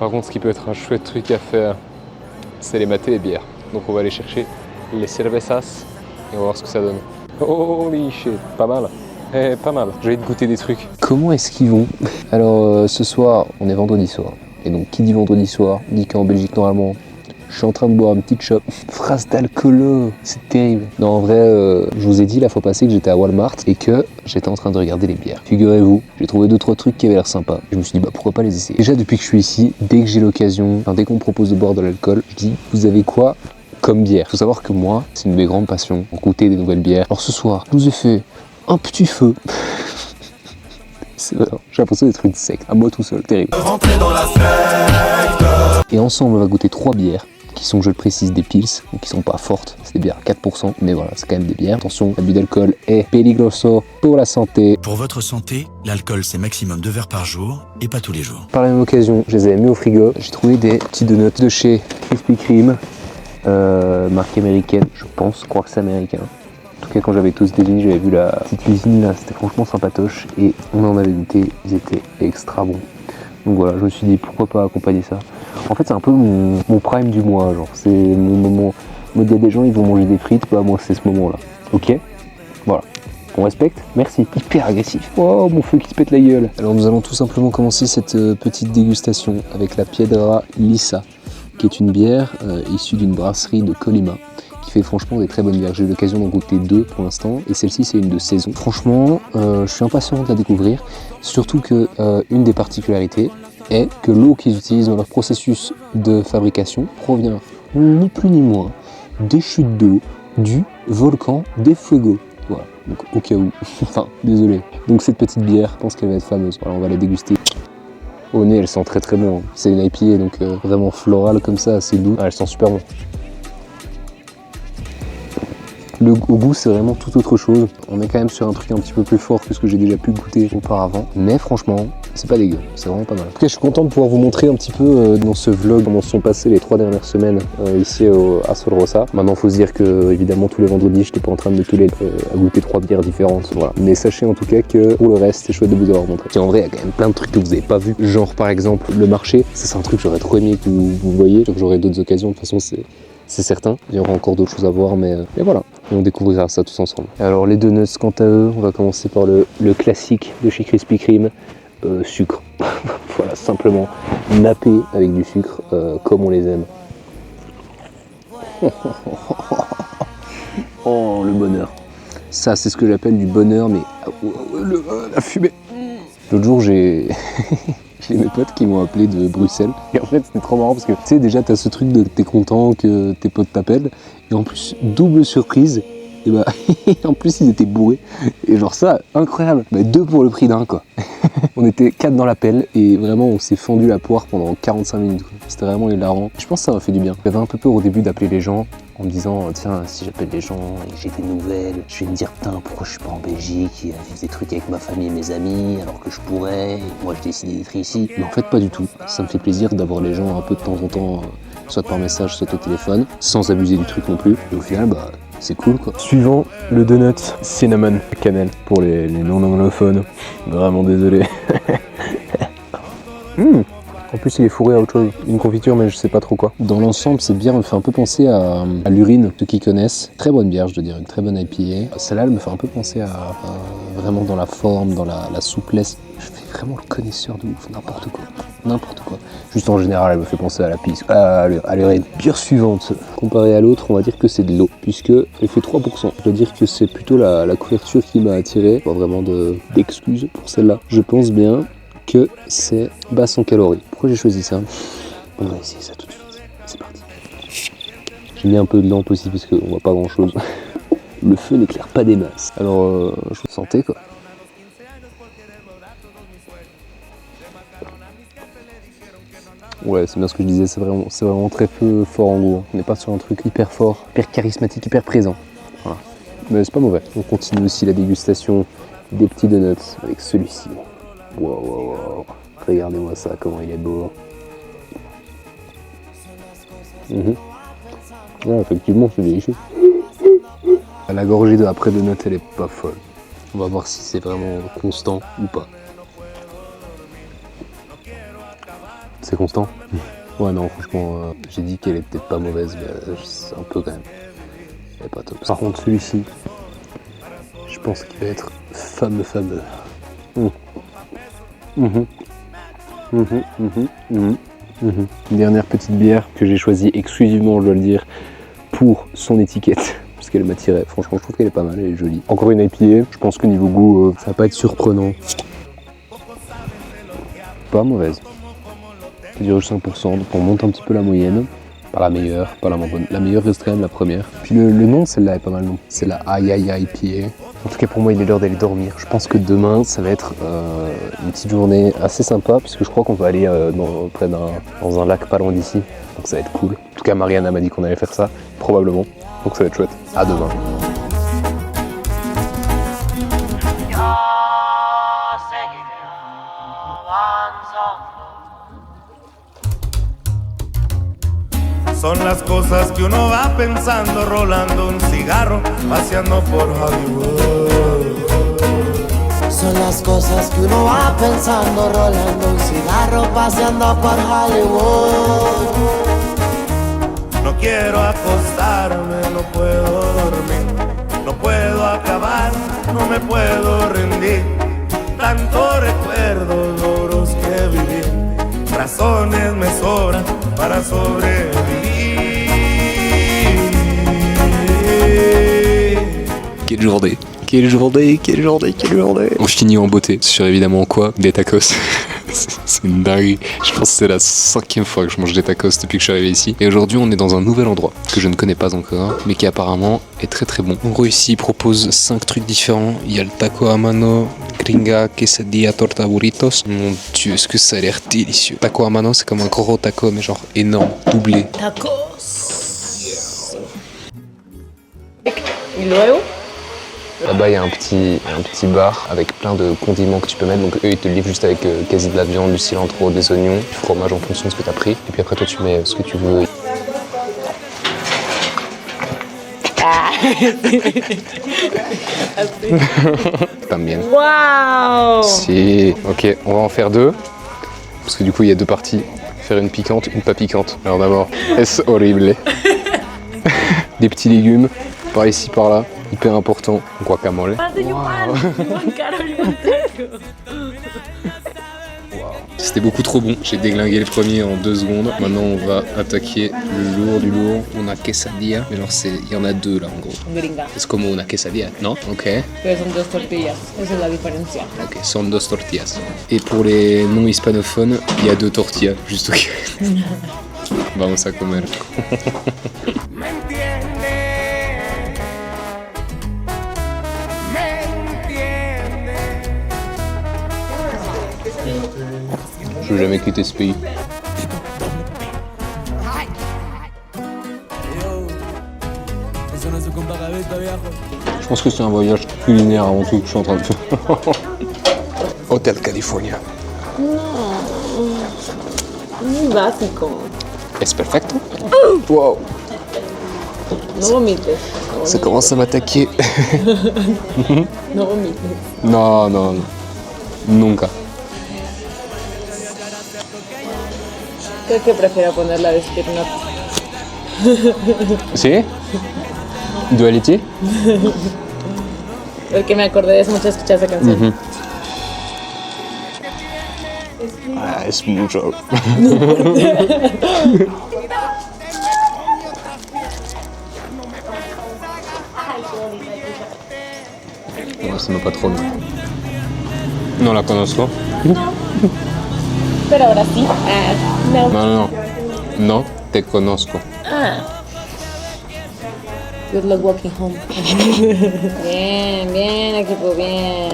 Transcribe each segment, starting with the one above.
Par contre, ce qui peut être un chouette truc à faire, c'est les mater les bières. Donc on va aller chercher les cervezas et on va voir ce que ça donne. Holy shit, pas mal. Pas mal. J'ai envie de goûter des trucs. Comment est-ce qu'ils vont? Alors ce soir, on est vendredi soir. Et donc qui dit vendredi soir, dit qu'en Belgique normalement, je suis en train de boire une petite chope. Phrase d'alcoolo, c'est terrible. Non, en vrai, je vous ai dit la fois passée que j'étais à Walmart et que j'étais en train de regarder les bières. Figurez-vous, j'ai trouvé 2-3 trucs qui avaient l'air sympas. Je me suis dit, bah pourquoi pas les essayer. Déjà, depuis que je suis ici, dès que j'ai l'occasion, dès qu'on me propose de boire de l'alcool, je dis, vous avez quoi comme bière? Faut savoir que moi, c'est une de mes grandes passions, goûter des nouvelles bières. Alors ce soir, je vous ai fait un petit feu. C'est vrai, j'ai l'impression d'être une secte, à moi tout seul, terrible. Et ensemble, on va goûter 3 bières. Qui sont, je le précise, des pils, donc qui sont pas fortes, c'est des bières à 4%, mais voilà, c'est quand même des bières. Attention, l'abus d'alcool est peligroso pour la santé. Pour votre santé, l'alcool c'est maximum 2 verres par jour et pas tous les jours. Par la même occasion, je les avais mis au frigo, j'ai trouvé des petits donuts de chez Krispy Kreme, marque américaine, je crois que c'est américain. En tout cas, quand j'avais été aux États-Unis, j'avais vu la petite usine là, c'était franchement sympatoche et on en avait goûté, ils étaient extra bons. Donc voilà, je me suis dit pourquoi pas accompagner ça. En fait, c'est un peu mon prime du mois, genre c'est mon moment. Il y a des gens, ils vont manger des frites, bah moi c'est ce moment-là. Ok, voilà. On respecte, merci. Hyper agressif. Oh, mon feu qui se pète la gueule. Alors nous allons tout simplement commencer cette petite dégustation avec la Piedra Lisa, qui est une bière issue d'une brasserie de Colima, qui fait franchement des très bonnes bières. J'ai eu l'occasion d'en goûter 2 pour l'instant, et celle-ci c'est une de saison. Franchement, je suis impatient de la découvrir, surtout que une des particularités est que l'eau qu'ils utilisent dans leur processus de fabrication provient ni plus ni moins des chutes d'eau du volcan des Fuego. Voilà, donc au cas où, enfin désolé. Donc cette petite bière, je pense qu'elle va être fameuse. Voilà, on va la déguster. Au nez, elle sent très très bon. C'est une IPA, donc vraiment florale comme ça, assez doux. Ah, elle sent super bon. Au goût, c'est vraiment tout autre chose. On est quand même sur un truc un petit peu plus fort que ce que j'ai déjà pu goûter auparavant. Mais franchement, c'est pas dégueu. C'est vraiment pas mal. En tout cas, je suis content de pouvoir vous montrer un petit peu dans ce vlog comment se sont passées les 3 dernières semaines ici à Sol Rosa. Maintenant, il faut se dire que, évidemment, tous les vendredis, je n'étais pas en train de tous les à goûter 3 bières différentes. Voilà. Mais sachez en tout cas que pour le reste, c'est chouette de vous avoir montré. Et en vrai, il y a quand même plein de trucs que vous n'avez pas vu. Genre, par exemple, le marché. Ça, c'est un truc que j'aurais trop aimé que vous voyez. J'aurai d'autres occasions. De toute façon, c'est certain, il y aura encore d'autres choses à voir, mais voilà, on découvrira ça tous ensemble. Alors les donuts, quant à eux, on va commencer par le classique de chez Krispy Kreme, sucre. Voilà, simplement nappé avec du sucre, comme on les aime. Oh, le bonheur. Ça, c'est ce que j'appelle du bonheur, mais la fumée. L'autre jour, j'ai mes potes qui m'ont appelé de Bruxelles. Et en fait, c'était trop marrant parce que, tu sais, déjà, t'as ce truc de t'es content que tes potes t'appellent. Et en plus, double surprise, et bah, en plus, ils étaient bourrés. Et genre ça, incroyable. Bah, 2 pour le prix d'un, quoi. On était 4 dans l'appel et vraiment, on s'est fendu la poire pendant 45 minutes. C'était vraiment hilarant. Je pense que ça m'a fait du bien. J'avais un peu peur au début d'appeler les gens en me disant, tiens, si j'appelle les gens et que j'ai des nouvelles, je vais me dire, putain, pourquoi je suis pas en Belgique et vivre des trucs avec ma famille et mes amis alors que je pourrais, et moi j'ai décidé d'être ici. Mais en fait, pas du tout. Ça me fait plaisir d'avoir les gens un peu de temps en temps, soit par message, soit au téléphone, sans abuser du truc non plus. Et au final, bah, c'est cool quoi. Suivant, le donut cinnamon cannelle pour les non-anglophones. Vraiment désolé. En plus, il est fourré à autre chose, une confiture, mais je sais pas trop quoi. Dans l'ensemble, cette bière me fait un peu penser à l'urine, ceux qui connaissent. Très bonne bière, je dois dire, une très bonne IPA. Celle-là, elle me fait un peu penser à vraiment dans la forme, dans la souplesse. Je fais vraiment le connaisseur de ouf, n'importe quoi. N'importe quoi. Juste en général, elle me fait penser à la pisse, à l'urine. Bière suivante, comparée à l'autre, on va dire que c'est de l'eau, puisque elle fait 3%. Je dois dire que c'est plutôt la couverture qui m'a attiré. Pas vraiment d'excuses pour celle-là. Je pense bien que c'est basse en calories. Pourquoi j'ai choisi ça? On va essayer ça tout de suite. C'est parti. J'ai mis un peu de lampe aussi parce qu'on voit pas grand chose. Le feu n'éclaire pas des masses. Alors, je vous sentais quoi. Ouais, c'est bien ce que je disais, c'est vraiment très peu fort en gros. On n'est pas sur un truc hyper fort, hyper charismatique, hyper présent. Voilà. Mais c'est pas mauvais. On continue aussi la dégustation des petits donuts avec celui-ci. Wow. Regardez-moi ça, comment il est beau. Ouais, effectivement, c'est délicieux. La gorgée de après donut, elle est pas folle. On va voir si c'est vraiment constant ou pas. C'est constant. Ouais, non, franchement, j'ai dit qu'elle est peut-être pas mauvaise, mais c'est un peu quand même. Elle est pas top. Par contre, celui-ci, je pense qu'il va être fameux. Une dernière petite bière que j'ai choisie exclusivement, je dois le dire, pour son étiquette. Parce qu'elle m'attirait. Franchement, je trouve qu'elle est pas mal, elle est jolie. Encore une IPA. Je pense que niveau goût, ça va pas être surprenant. Pas mauvaise. Du 5%, donc on monte un petit peu la moyenne. Pas la meilleure, pas la moins bonne. La meilleure reste quand même la première. Puis le nom, celle-là est pas mal, non? C'est la IPA. En tout cas, pour moi, il est l'heure d'aller dormir. Je pense que demain, ça va être une petite journée assez sympa, puisque je crois qu'on va aller dans un lac pas loin d'ici. Donc ça va être cool. En tout cas, Mariana m'a dit qu'on allait faire ça, probablement. Donc ça va être chouette. À demain. Son las cosas que uno va pensando, rolando un cigarro, paseando por Hollywood. Son las cosas que uno va pensando, rolando un cigarro, paseando por Hollywood. No quiero acostarme, no puedo dormir, no puedo acabar, no me puedo rendir. Tantos recuerdos duros que viví, razones me sobran para sobrevivir. Quelle journée. On finit en beauté sur évidemment quoi? Des tacos. C'est une dinguerie. Je pense que c'est la 5e fois que je mange des tacos depuis que je suis arrivé ici. Et aujourd'hui, on est dans un nouvel endroit que je ne connais pas encore, mais qui apparemment est très très bon. En gros, ici, il propose 5 trucs différents. Il y a le taco a mano, gringa, quesadilla, torta burritos. Mon Dieu, est-ce que ça a l'air délicieux. Taco a mano, c'est comme un gros taco, mais genre énorme, doublé. Tacos. Y luego. Là-bas, il y a un petit bar avec plein de condiments que tu peux mettre. Donc eux, ils te livrent juste avec quasi de la viande, du cilantro, des oignons, du fromage en fonction de ce que tu as pris. Et puis après, toi, tu mets ce que tu veux. También. Wow. Si. Ok, on va en faire 2. Parce que du coup, il y a 2 parties. Faire une piquante, une pas piquante. Alors d'abord, es horrible. Des petits légumes, par ici, par là. Hyper important, guacamole. C'était beaucoup trop bon, j'ai déglingué le premier en 2 secondes. Maintenant on va attaquer le lourd du lourd. On a quesadilla, mais genre il y en a 2 là en gros. Gringa. C'est comme una quesadilla, non? Ok. Pero son 2 tortillas, esa es la diferencia. Ok, son 2 tortillas. Et pour les non hispanophones, il y a 2 tortillas, juste ok. Vamos a comer. Je vais jamais quitter ce pays. Je pense que c'est un voyage culinaire avant tout que je suis en train de faire. Hotel California. Muy básico. Es perfecto. Wow. No vomites. Ça commence à m'attaquer. No vomites. Non. Nunca. Creo que prefiero ponerla de Slipknot. ¿Sí? ¿Duality? Porque me acordé de eso mucho escuchar esa canción. Ah, es mucho. No, se me patrón. No la conozco. Pero ahora sí. No. No. No te conozco. Good luck walking home. Bien, equipo, bien.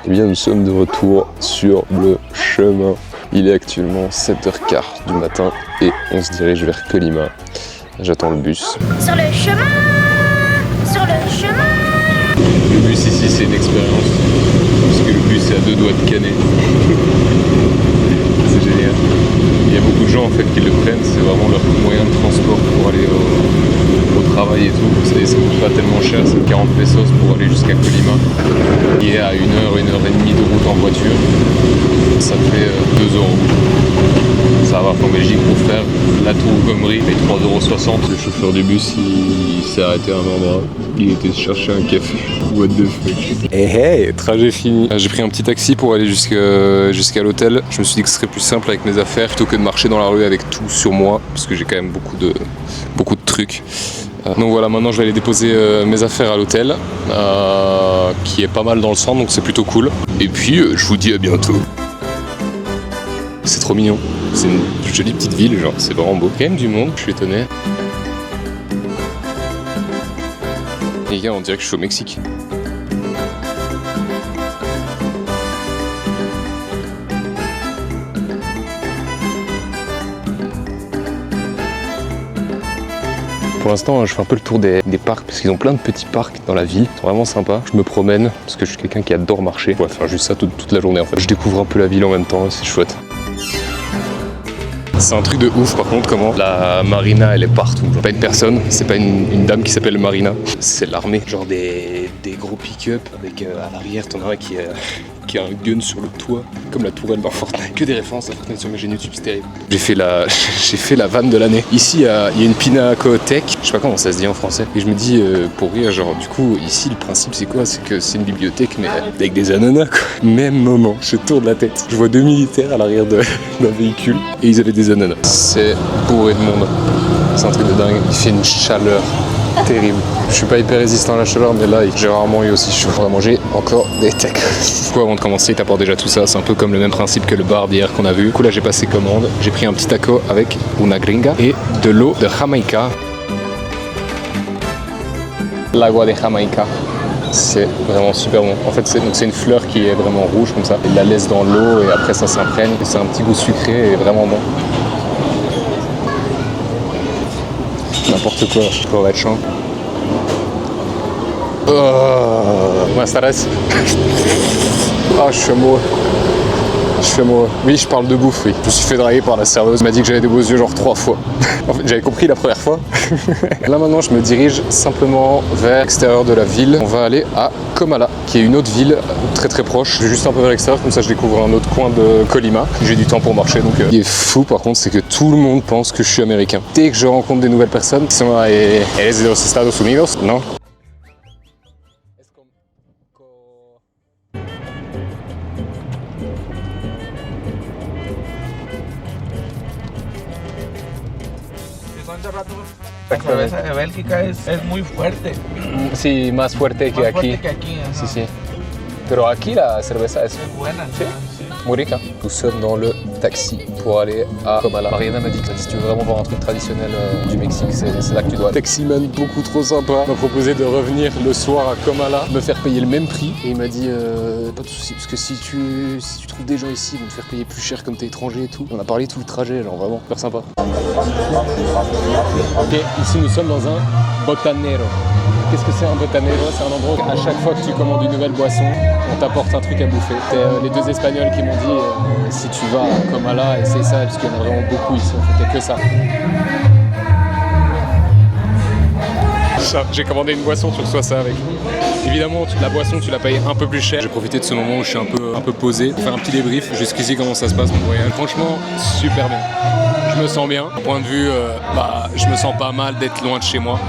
Eh bien, nous sommes de retour sur le chemin. Il est actuellement 7h15 du matin et on se dirige vers Colima. J'attends le bus. Sur le chemin. Le bus ici, c'est une expérience. Parce que le bus est à 2 doigts de canner. C'est génial. Il y a beaucoup de gens en fait qui le prennent. C'est vraiment leur moyen de transport pour aller au travail et tout. Ça coûte pas tellement cher. C'est 40 pesos pour aller jusqu'à Colima. Qui est à 1h et demie de route en voiture. Ça fait 2 €. Ça ça va en Belgique pour faire la tour Gomery, mais 3,60 €. Le chauffeur du bus, il s'est arrêté à un endroit. Il était chercher un café. What the fuck. Hey, trajet fini. J'ai pris un petit taxi pour aller jusqu'à l'hôtel. Je me suis dit que ce serait plus simple avec mes affaires plutôt que de marcher dans la rue avec tout sur moi, parce que j'ai quand même beaucoup de trucs. Donc voilà, maintenant je vais aller déposer mes affaires à l'hôtel, qui est pas mal dans le centre, donc c'est plutôt cool. Et puis je vous dis à bientôt. C'est trop mignon. C'est une jolie petite ville, genre c'est vraiment beau. Il y a quand même du monde, je suis étonné. Les gars, on dirait que je suis au Mexique. Pour l'instant, je fais un peu le tour des parcs parce qu'ils ont plein de petits parcs dans la ville. C'est vraiment sympa. Je me promène parce que je suis quelqu'un qui adore marcher. Je pourrais faire juste ça toute la journée en fait. Je découvre un peu la ville en même temps, c'est chouette. C'est un truc de ouf par contre comment la marina elle est partout. Genre, pas une personne, c'est pas une dame qui s'appelle Marina, c'est l'armée. Genre des gros pick-up avec à l'arrière t'en as un qui a un gun sur le toit, comme la tourelle dans Fortnite. Que des références à Fortnite sur mes chaînes YouTube, c'est terrible. J'ai fait la vanne de l'année. Ici il y a une pinacothèque, je sais pas comment ça se dit en français. Et je me dis pour rire, genre du coup ici le principe c'est quoi? C'est que c'est une bibliothèque mais avec des ananas quoi. Même moment, je tourne la tête. Je vois 2 militaires à l'arrière d'un véhicule et ils avaient des ananas. C'est bourré de monde. C'est un truc de dingue. Il fait une chaleur terrible. Je suis pas hyper résistant à la chaleur, mais là, j'ai rarement eu aussi chaud. On va manger encore des tacos. Du coup, avant de commencer, il t'apporte déjà tout ça. C'est un peu comme le même principe que le bar d'hier qu'on a vu. Du coup, là, j'ai passé commande. J'ai pris un petit taco avec una gringa et de l'eau de Jamaïca. L'agua de Jamaïca. C'est vraiment super bon. En fait, c'est une fleur qui est vraiment rouge comme ça. Il la laisse dans l'eau et après ça s'imprègne. Et c'est un petit goût sucré et vraiment bon. N'importe quoi, pour va être chiant. Buenas tardes. Ah, je suis amoureux. Oui, je parle de bouffe, oui. Je me suis fait draguer par la serveuse. Elle m'a dit que j'avais des beaux yeux genre 3 fois. En fait, j'avais compris la première fois. Là, maintenant, je me dirige simplement vers l'extérieur de la ville. On va aller à Comala, qui est une autre ville très très proche. Je vais juste un peu vers l'extérieur, comme ça je découvre un autre coin de Colima. J'ai du temps pour marcher, donc... Ce qui est fou, par contre, c'est que tout le monde pense que je suis américain. Dès que je rencontre des nouvelles personnes qui sont là et... Eres de los Estados Unidos? Non. La cerveza de Bélgica es muy fuerte. Sí, más fuerte que Más aquí. fuerte que aquí. Ajá. Sí, sí. Pero aquí la cerveza es Buena. Sí. Muy rica. Nous sommes dans le taxi pour aller à Comala. Mariana m'a dit que si tu veux vraiment voir un truc traditionnel du Mexique, c'est là que tu dois. Taximan beaucoup trop sympa m'a proposé de revenir le soir à Comala, me faire payer le même prix. Et il m'a dit pas de soucis, parce que si tu trouves des gens ici, ils vont te faire payer plus cher comme t'es étranger et tout. On a parlé tout le trajet, genre vraiment super sympa. Ok, ici nous sommes dans un botanero. Qu'est-ce que c'est un botanero? C'est un endroit où à chaque fois que tu commandes une nouvelle boisson, on t'apporte un truc à bouffer. C'est les 2 Espagnols qui m'ont dit si tu vas à Comala, essaye ça, parce qu'il y en a vraiment beaucoup ici, en fait, il n'y a que ça. J'ai commandé une boisson, tu reçois ça avec. Évidemment, la boisson, tu la payes un peu plus cher. J'ai profité de ce moment où je suis un peu posé pour faire un petit débrief. Jusqu'ici, comment ça se passe mon voyage? Franchement, super bien. Je me sens bien. Au point de vue, je me sens pas mal d'être loin de chez moi.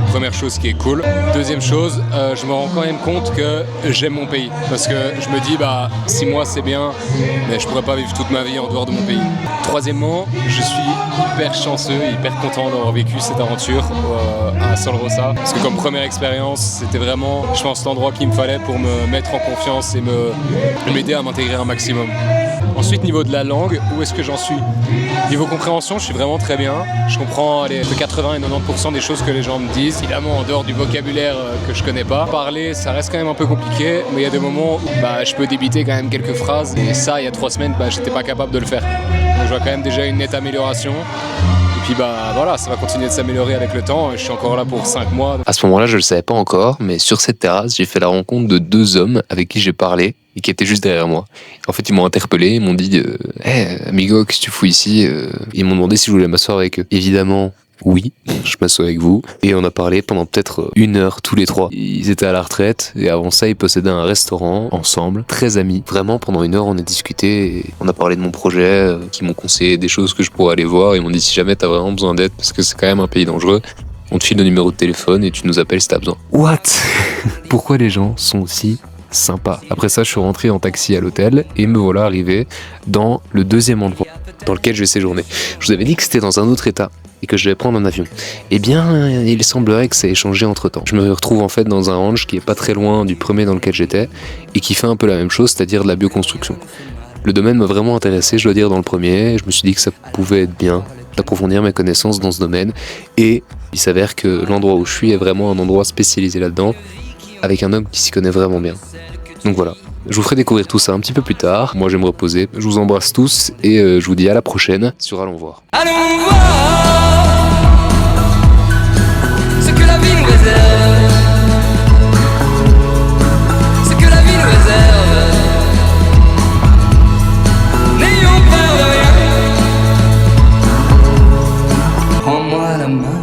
Première chose qui est cool. Deuxième chose, je me rends quand même compte que j'aime mon pays. Parce que je me dis, 6 mois c'est bien, mais je pourrais pas vivre toute ma vie en dehors de mon pays. Troisièmement, je suis hyper chanceux, hyper content d'avoir vécu cette aventure à Sol Rosa. Parce que comme première expérience, c'était vraiment, je pense, l'endroit qu'il me fallait pour me mettre en confiance et m'aider à m'intégrer un maximum. Ensuite, niveau de la langue, où est-ce que j'en suis? Niveau compréhension, je suis vraiment très bien. Je comprends de 80 et 90% des choses que les gens me disent. Évidemment, en dehors du vocabulaire que je connais pas. Parler, ça reste quand même un peu compliqué, mais il y a des moments où je peux débiter quand même quelques phrases. Et ça, il y a 3 semaines, j'étais pas capable de le faire. Donc je vois quand même déjà une nette amélioration. Et puis voilà, ça va continuer de s'améliorer avec le temps. Je suis encore là pour 5 mois. À ce moment-là, je le savais pas encore, mais sur cette terrasse, j'ai fait la rencontre de 2 hommes avec qui j'ai parlé et qui étaient juste derrière moi. En fait, ils m'ont interpellé, ils m'ont dit hey, amigo, qu'est-ce que tu fous ici? Ils m'ont demandé si je voulais m'asseoir avec eux. Évidemment, Oui, je m'assois avec vous. Et on a parlé pendant peut-être 1 heure tous les 3. Ils étaient à la retraite et avant ça, ils possédaient un restaurant ensemble, très amis. Vraiment, pendant 1 heure, on a discuté et on a parlé de mon projet, qui m'ont conseillé des choses que je pourrais aller voir. Ils m'ont dit si jamais t'as vraiment besoin d'aide, parce que c'est quand même un pays dangereux, on te file le numéro de téléphone et tu nous appelles si t'as besoin. What? Pourquoi les gens sont aussi sympas? Après ça, je suis rentré en taxi à l'hôtel et me voilà arrivé dans le 2e endroit dans lequel je vais séjourner. Je vous avais dit que c'était dans un autre état et que je devais prendre un avion. Eh bien, il semblerait que ça ait changé entre temps. Je me retrouve en fait dans un ranch qui est pas très loin du premier dans lequel j'étais et qui fait un peu la même chose, c'est-à-dire de la bioconstruction. Le domaine m'a vraiment intéressé, je dois dire, dans le premier. Je me suis dit que ça pouvait être bien d'approfondir mes connaissances dans ce domaine. Et il s'avère que l'endroit où je suis est vraiment un endroit spécialisé là-dedans, avec un homme qui s'y connaît vraiment bien. Donc voilà, je vous ferai découvrir tout ça un petit peu plus tard. Moi, je vais me reposer. Je vous embrasse tous et je vous dis à la prochaine sur Allons voir. Allons voir ce que la vie nous réserve, ce que la vie nous réserve. N'ayons peur de rien. Prends-moi la main.